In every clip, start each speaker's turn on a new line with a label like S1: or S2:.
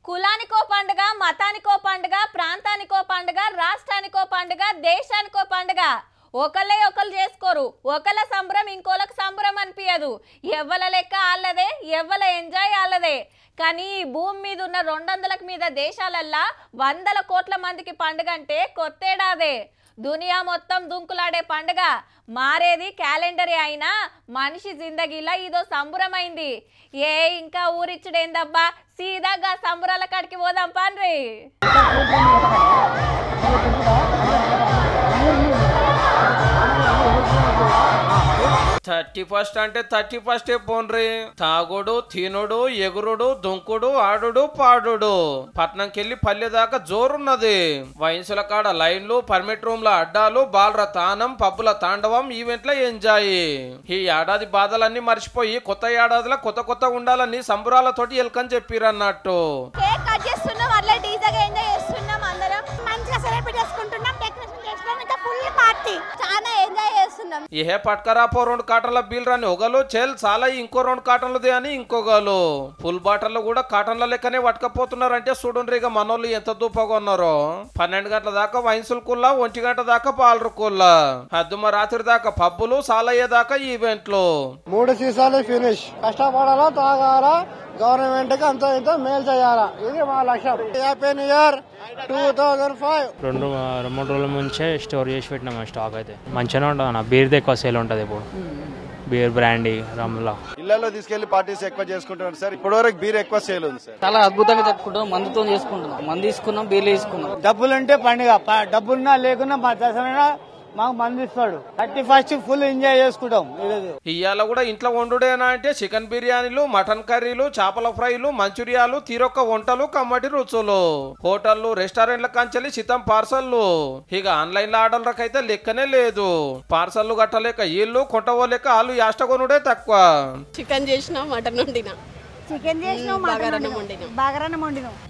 S1: కులానికో పండుగ, మతానికో పండుగ, ప్రాంతానికో పండుగ, రాష్ట్రానికో పండుగ, దేశానికో పండుగ. ఒకళ్ళే ఒకళ్ళు చేసుకోరు. ఒకళ్ళ సంబరం ఇంకోళ్ళకి సంబరం అనిపించదు. ఎవ్వల లెక్క ఆళ్ళదే, ఎవ్వల ఎంజాయ్ ఆళ్ళదే. కానీ ఈ భూమి మీద ఉన్న 200లకు మీద దేశాలల్లా 100 కోట్ల మందికి పండుగ అంటే కొత్తేడాదే. దునియా మొత్తం దుంకులాడే పండుగ. మారేది క్యాలెండరే అయినా మనిషి జిందగీలా ఇదో సంబరమైంది. ఇంకా ఊరిచ్చుడేందబ్బా, సీదాగా సంబరాల కాడికి పోదాం పాన్రి.
S2: 31st అంటే 31st పోన్రి. తాగుడు, తినుడు, ఎగురుడు, దుంకుడు, ఆడుడు, పాడుడు. పట్నంకెళ్ళి పల్లె దాకా జోరున్నది. వయసుల కాడ లైన్లు, పర్మిట్ రూమ్ల అడ్డాలు, బాలర తానం, పబ్బుల తాండవం, ఈవెంట్ల ఎంజాయ్. ఈ ఏడాది బాధలన్నీ మర్చిపోయి కొత్త ఏడాదిలో కొత్త ఉండాలని సంబరాలతోటి ఎల్కని చెప్పిరన్నట్టు. ఏ పట్కరాపో 2 కాటన్ల బీల్ రాని ఒకలు చెల్ చాలా ఇంకో 2 కాటన్లది అని ఇంకొకలు. ఫుల్ బాటల్లో కూడా కాటన్ల లెక్కనే పట్టుకపోతున్నారంటే చూడండి ఇక మనోళ్ళు ఎంత దూపగా ఉన్నారో. 12 గంటల దాకా వైన్సులకుల్లా, 1 గంట దాకా పాలరుకుల్లా, అద్దుమ రాత్రి దాకా పబ్బులు, సాలయ్యేదాకా ఈవెంట్లు.
S3: 3 సీసాలు ఫినిష్. కష్టపడాలా, తాగాలా, గవర్నమెంట్ కి అంత ఇంత మేలు చేయాలా, ఇది మా లక్ష్యం. Happy new year 2005.
S4: 2-3 రోజుల నుంచే స్టోర్ చేసి పెట్టినాం. స్టాక్ అయితే మంచిగానే ఉంటుంది అన్న. బీర్ ఎక్కువ సేల్ ఉంటుంది ఇప్పుడు. బీర్, బ్రాండీ, రమ్లా
S5: ఇళ్లలో తీసుకెళ్లి పార్టీస్ ఎక్కువ చేసుకుంటున్నారు సార్. ఇప్పటి వరకు బీర్ ఎక్కువ సేల్ ఉంది సార్.
S6: చాలా అద్భుతంగా జరుపుకుంటాం. మందుతో చేసుకుంటున్నాం. మందు తీసుకున్నాం, బీర్లు తీసుకున్నాం.
S3: డబ్బులుంటే పండుగ, డబ్బున్నా లేకున్నా మా దసరా మాకు మందిస్తాడు. 31st ఫుల్ ఎంజాయ్ చేసుకుంటాం.
S2: ఇవాళ కూడా ఇంట్లో వండుడేనా అంటే చికెన్ బిర్యానీలు, మటన్ కర్రీలు, చేపల ఫ్రైలు, మంచూరియాలు, తీరొక్క వంటలు, కమ్మటి రుచులు. హోటళ్లు, రెస్టారెంట్ల కంచెలి చిత్తం పార్సల్లు. ఇక ఆన్లైన్ లో ఆర్డర్లకైతే లెక్కనే లేదు. పార్సల్లు గట్టలేక ఇల్లు కొంటవోలేక వాళ్ళు యాష్టకొనుడే తక్కువ.
S7: చికెన్ చేసినా, మటన్ వండినా,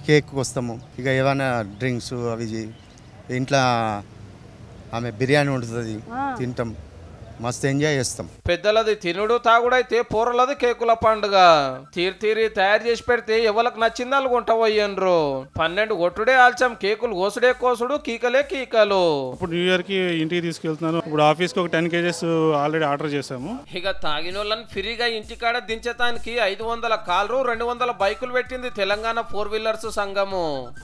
S8: కేక్ వస్తాము. ఇక ఏమైనా డ్రింక్స్ అవి ఇంట్లో ఆమె బిర్యానీ వండుతుంది, తింటాం, మస్తు ఎంజాయ్ చేస్తాం.
S2: పెద్దలది తినుడు తాగుడైతే పూరలది కేకుల పండుగ. తీరి తయారు చేసి పెడితే ఎవరికి నచ్చింది వాళ్ళు కొంటపోయ్యండ్రు. 12 కొట్టుడే ఆల్చం, కేకులు కోసుడే కోసుడు, కీకలే కీకలు.
S9: ఇప్పుడు న్యూ ఇయర్ కి ఇంటికి తీసుకెళ్తున్నాను. ఇప్పుడు ఆఫీస్ కి ఒక 10 kgs ఆల్రెడీ ఆర్డర్ చేసాము.
S2: ఇక తాగిన వాళ్ళని ఫ్రీగా ఇంటికాడ దించటానికి 500 కార్లు, 200 బైకులు పెట్టింది తెలంగాణ 4 వీలర్స్ సంఘము.